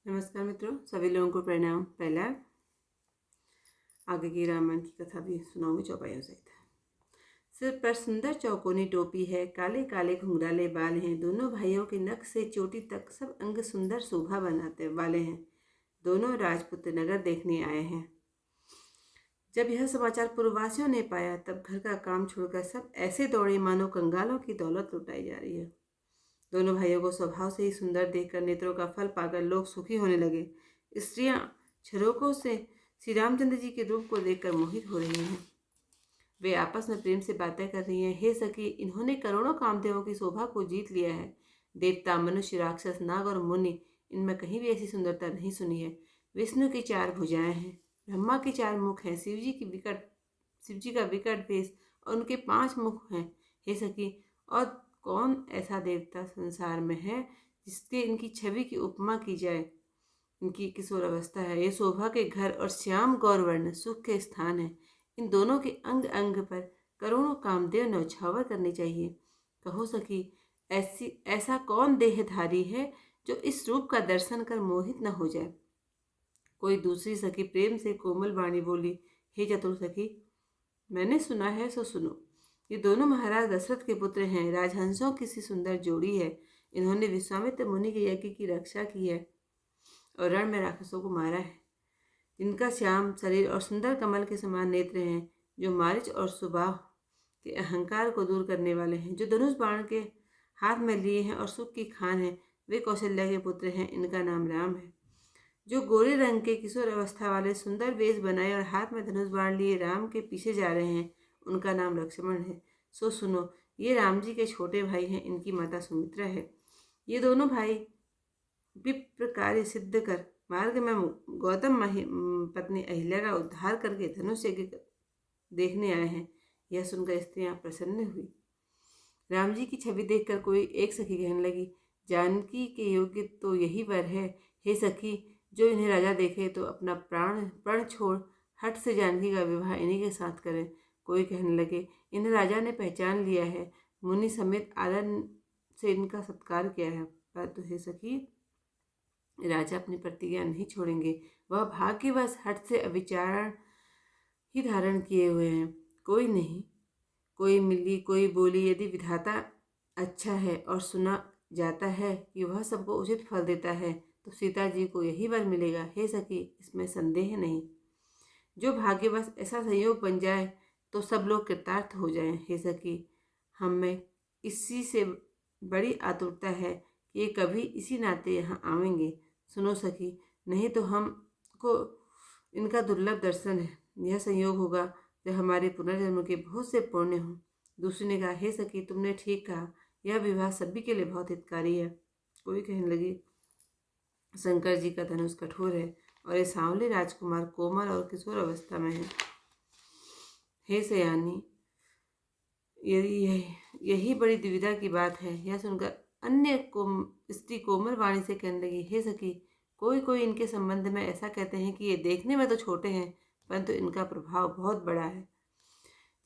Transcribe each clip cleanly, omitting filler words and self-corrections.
नमस्कार मित्रों, सभी लोगों को प्रणाम। पहला आगे की रामायण की कथा भी सुनाऊंगी चौपाइयों सहित। सिर पर सुंदर चौकोनी टोपी है, काले काले घुंघराले बाल हैं। दोनों भाइयों के नख से चोटी तक सब अंग सुंदर शोभा बनाते वाले हैं। दोनों राजपुत्र नगर देखने आए हैं। जब यह समाचार पूर्ववासियों ने पाया तब घर का काम छोड़कर सब ऐसे दौड़े मानो कंगालों की दौलत लुटाई जा रही है। दोनों भाइयों को स्वभाव से ही सुंदर देखकर नेत्रों का फल पाकर लोग सुखी होने लगे। स्त्रियां झरोकों से श्री रामचंद्र जी के रूप को देखकर मोहित हो रही हैं। वे आपस में प्रेम से बातें कर रही हैं। हे सखी, इन्होंने करोड़ों कामदेवों की शोभा को जीत लिया है। देवता, मनुष्य, राक्षस, नाग और मुनि, इनमें कहीं भी ऐसी सुंदरता नहीं सुनी है। विष्णु की 4 भुजाएं हैं, ब्रह्मा के 4 मुख हैं, शिव जी का विकट भेष और उनके 5 मुख हैं। हे सखी, और कौन ऐसा देवता संसार में है जिसके इनकी छवि की उपमा की जाए। इनकी किशोर अवस्था है, ये शोभा के घर और श्याम गौरवर्ण सुख के स्थान है। इन दोनों के अंग अंग पर करोड़ों कामदेव नौछावर करने चाहिए। कहो सखी, ऐसा कौन देहधारी है जो इस रूप का दर्शन कर मोहित न हो जाए। कोई दूसरी सखी प्रेम से कोमल वाणी बोली, हे चतुर सखी, मैंने सुना है सो सुनो। ये दोनों महाराज दशरथ के पुत्र हैं, राजहंसों की सी सुंदर जोड़ी है। इन्होंने विश्वामित्र मुनि के यज्ञ की रक्षा की है और रण में राक्षसों को मारा है। जिनका श्याम शरीर और सुंदर कमल के समान नेत्र हैं, जो मारिच और सुबाह के अहंकार को दूर करने वाले हैं, जो धनुष बाण के हाथ में लिए हैं और सुख की खान है, वे कौशल्या के पुत्र हैं। इनका नाम राम है। जो गोरे रंग के किशोर अवस्था वाले सुंदर वेश बनाए और हाथ में धनुष बाण लिए राम के पीछे जा रहे हैं, उनका नाम लक्ष्मण है। सो सुनो, ये राम जी के छोटे भाई हैं, इनकी माता सुमित्रा है। ये दोनों भाई विप्र कार्य सिद्ध कर मार्ग में गौतम पत्नी अहिल्या का उद्धार करके धनुष यज्ञ देखने आए हैं। यह सुनकर स्त्रियां प्रसन्न हुई। राम जी की छवि देखकर कोई एक सखी कहने लगी, जानकी के योग्य तो यही वर है। हे सखी, जो इन्हें राजा देखे तो अपना प्रण छोड़ हट से जानकी का विवाह इन्हीं के साथ करें। कोई कहने लगे, इन्हें राजा ने पहचान लिया है, मुनि समेत आदर से इनका सत्कार किया है। परंतु हे सखी, राजा अपनी प्रतिज्ञा नहीं छोड़ेंगे। वह भाग्यवश हट से अविचारण ही धारण किए हुए हैं। कोई नहीं, कोई मिली कोई बोली, यदि विधाता अच्छा है और सुना जाता है कि वह सबको उचित फल देता है तो सीता जी को यही वर मिलेगा। हे सखी, इसमें संदेह नहीं। जो भाग्यवश ऐसा संयोग बन जाए तो सब लोग कृतार्थ हो जाएं। हे सखी, हमें इसी से बड़ी आतुरता है कि ये कभी इसी नाते यहाँ आवेंगे। सुनो सखी, नहीं तो हमको इनका दुर्लभ दर्शन है। यह संयोग होगा जब हमारे पुनर्जन्म के बहुत से पुण्य हों। दूसरी ने कहा, हे सखी, तुमने ठीक कहा, यह विवाह सभी के लिए बहुत हितकारी है। कोई कहने लगी, शंकर जी का धनुष कठोर है और ये सांवले राजकुमार कोमल और किशोर अवस्था में है। हे सयानी, यही बड़ी दुविधा की बात है। यह सुनकर अन्य स्त्री कोमल वाणी से कहने लगी, हे सखी, कोई कोई इनके संबंध में ऐसा कहते हैं कि ये देखने में तो छोटे हैं परंतु इनका प्रभाव बहुत बड़ा है।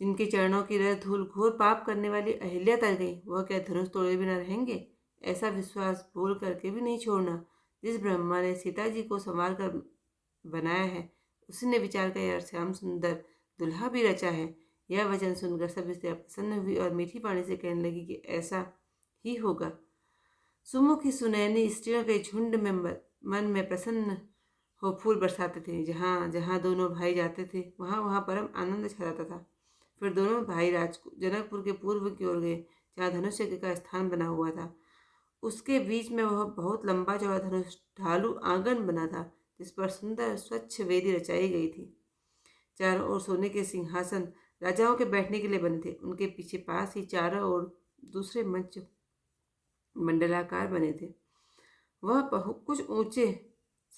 जिनके चरणों की रस धूल घोर पाप करने वाली अहिल्या तर गई, वह क्या धनुष तोड़े बिना रहेंगे। ऐसा विश्वास भूल करके भी नहीं छोड़ना। जिस ब्रह्मा ने सीता जी को संवार कर बनाया है, उसी ने विचार कर यह श्याम सुंदर दुल्हा भी रचा है। यह वचन सुनकर सब स्त्रियां प्रसन्न हुई और मीठी वाणी से कहने लगी कि ऐसा ही होगा। सुमुखी सुनैनी स्त्रियों के झुंड में मन में प्रसन्न हो फूल बरसाते थे। जहाँ जहाँ दोनों भाई जाते थे वहाँ वहाँ परम आनंद छाता था। फिर दोनों भाई जनकपुर के पूर्व की ओर गए, जहाँ धनुष यज्ञ का स्थान बना हुआ था। उसके बीच में वह बहुत लंबा चौड़ा धनुष ढालू आंगन बना था, जिस पर सुंदर स्वच्छ वेदी रचाई गई थी। चारों ओर सोने के सिंहासन राजाओं के बैठने के लिए बने थे। उनके पीछे पास ही चारों ओर दूसरे मंच मंडलाकार बने थे। वह कुछ ऊंचे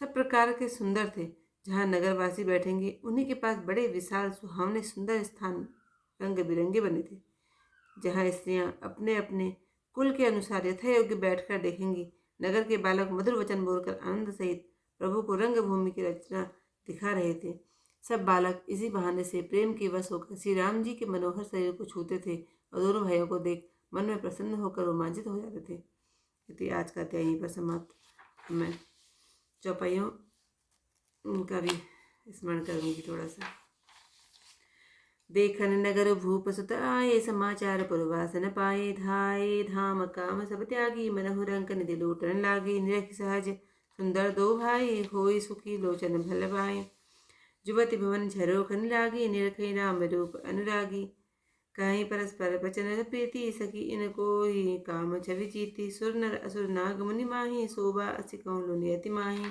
सब प्रकार के सुंदर थे। जहाँ नगरवासी बैठेंगे उन्हीं के पास बड़े विशाल सुहावने सुंदर स्थान रंग बिरंगे बने थे, जहाँ स्त्रियां अपने अपने कुल के अनुसार यथा योग्य बैठकर देखेंगी। नगर के बालक मधुर वचन बोलकर आनंद सहित प्रभु को रंग भूमि की रचना दिखा रहे थे। सब बालक इसी बहाने से प्रेम के वश होकर श्री राम जी के मनोहर शरीर को छूते थे और दोनों भाइयों को देख मन में प्रसन्न होकर रोमांचित हो जाते थे। यदि आज का अध्याय यहीं पर समाप्त। मैं चौपाइयों का भी स्मरण करूँगी थोड़ा सा। देखन नगर भूप सुत आए, समाचार पुरवास न पाए, धाये धाम काम सब त्यागी, मनहु रंक निधि लूटन लागी, निरख सहज सुंदर दो भाई, होई सुखी लोचन भल भाई। जुवति भवन झरो खन लागी, निरखई राम रूप अनुरागी, कहीं परस्पर बचन प्रीति, सखी इनको ही काम छवि जीती, सुर नर असुर नाग मुनि माही, शोभा असी कहूँ नियति माही।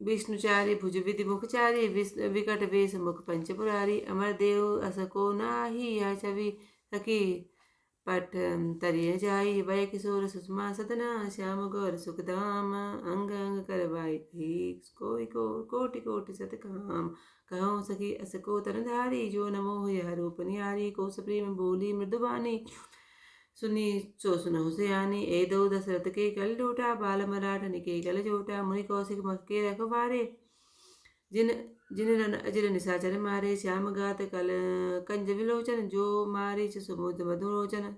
विष्णुचारी भुज विधि मुखचारी, विकट वेश मुख पंचपुरारी, अमर देव असको नाही, यह छवि सखी पट तरिय जाई, वय किशोर सुषमा सदना, श्याम गौर सुखधाम, अंग अंग करवाई कोई कोटि कोटि सत काम, कहूँ सखी असको तनधारी, जो नमो यह रूप निहारी, कोस प्रेम बोली मृदुबानी, सुनी सो सुनहु सयानी, ए दो दशरथ के कल लोटा, बाल मराठ निके कल जोटा, मुनि कौशिक मख के रखवारे, जिन जिन रन अजर निशाचर मारे, श्याम गात कल कंज विलोचन, जो मारी सुमुद मधुरोचन,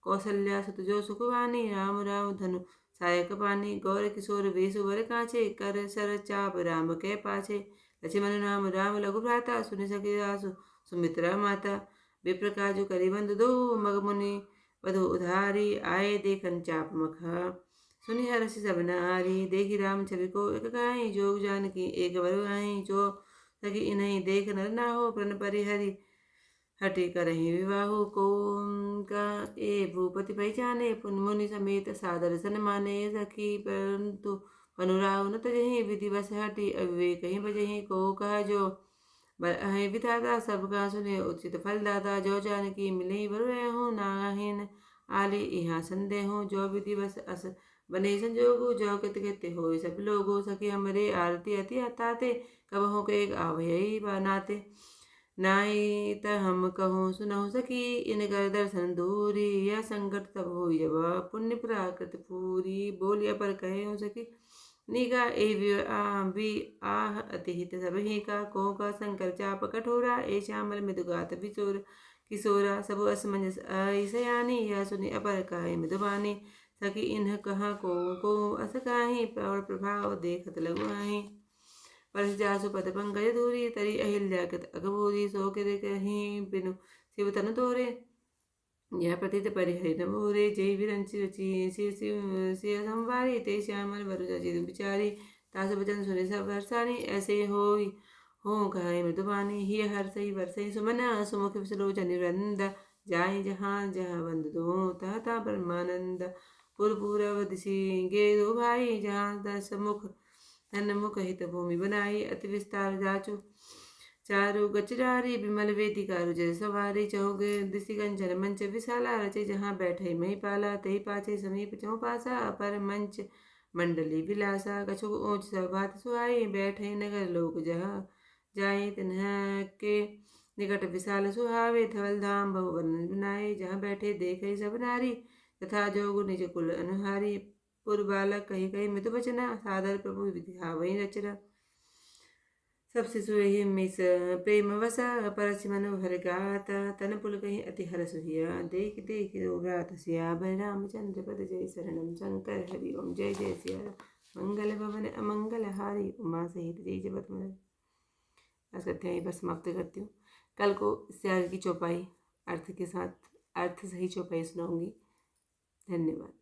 कौशल्या सुत जो सुखवानी, राम राम धनु सायक पानी, गौर किशोर वेशु वर काछे, कर सर चाप राम के पाछे, लक्ष्मण नाम राम लघु भ्राता, सुनि सके आसु सुमित्रा माता, विप्रकाजु करिबंध दो, मग मुनि वधु उधारी, आए देखन चाप मखा, सुनि हर्षि सब नारी, देखी राम छवि को एक गाई, जोग जानकी एक वर आई, जो सखी इन्हीं देख नर ना हो, प्रण परिहरि हटि करहि विवाहु, को का ए भूपति पहचाने, पुन मुनि समेत सादर सन माने, सखी परंतु अनुराग न तजहि, विधि बस हटि अविवेक ही बजहि, को कहा जो बरहि विधाता, सबका सुने उचित फल दाता, जो जानकी मिले वर हूँ, नाहिन आली यहाँ संदेह, जो विधि बस अस बने संजोगो, जो कित कित हो सब लोगो, सखी हमरे आरती अति हताते, कब हो के एक आवयई बनाते, नाई त हम कहूँ सुनहु सखी, इन कर दर्शन दूरी, यह संकट तब हो जब पुण्य प्राकृत पूरी, बोलिया पर कहे हो सखी निगा ए आह अति हित सब ही का, को का शंकर चाप कठोरा, ए श्यामल मृदुगात बिचोर किशोरा, सब असमंजस आई सयानी, यह सुनि अपर कहे मृदुबानी, सखी इन्ह कहा को अस काही, प्रौढ़ प्रभाव देखत लगु आही, परस जासु पद पंकज धूरी, तरी अहिल्या कृत अघभूरी, सो कृत कहीं बिनु शिव तनु तोरे, यह प्रतीत परिहरि न मोरे, जय विरंचि रचि सिय संवारी, ते श्यामल वरु जचि बिचारी, तास बचन सुने सब हर्षानी, ऐसे होई हो कहे मृदुबानी, ही हर्षई वर्षई सुमना, सुमुख विसलोचन वृंद, जाय जहाँ जहाँ बंद दो, तह तह ब्रह्मानंद, पूर्व दिशि गे दो भाई, जहाँ दस मुख धन मुख हित भूमि बनाई, अति विस्तार जाचु चारु गचरारी, विमल वेदिका रुजय सवारी, चहुगे दिशि कंचन मंच विशाला, रचे जहाँ बैठे महिपाला, तही पाछे समीप चौपासा, अपर मंच मंडली विलासा, कछु ऊंच सभात सुहाई, बैठे नगर लोक जहाँ जाए, तिन्ह के निकट विशाल सुहावे, धवल धाम बहुवन बनाए, जहाँ बैठे देखे सब नारी, तथा जोग निज कुल अनुहारी, पुर बालक कही कही मृदु बचना, सादर प्रभु विद्या वही रचना, सबसे सुरहि मिस प्रेम वसा, परस मनु हर गाता, तन पुल कहीं अति हर सुहिया, देख देख भ्रात सिया, भय रामचंद्र पद जय शरणम शंकर हरि ओम, जय जय सिया, मंगल भवन अमंगल हारी, उमा सहित जय जपत मन। बस यहीं पर समाप्त करती हूँ। कल को इससे आगे की चौपाई अर्थ के साथ अर्थ सही चौपाई सुनाऊंगी। धन्यवाद।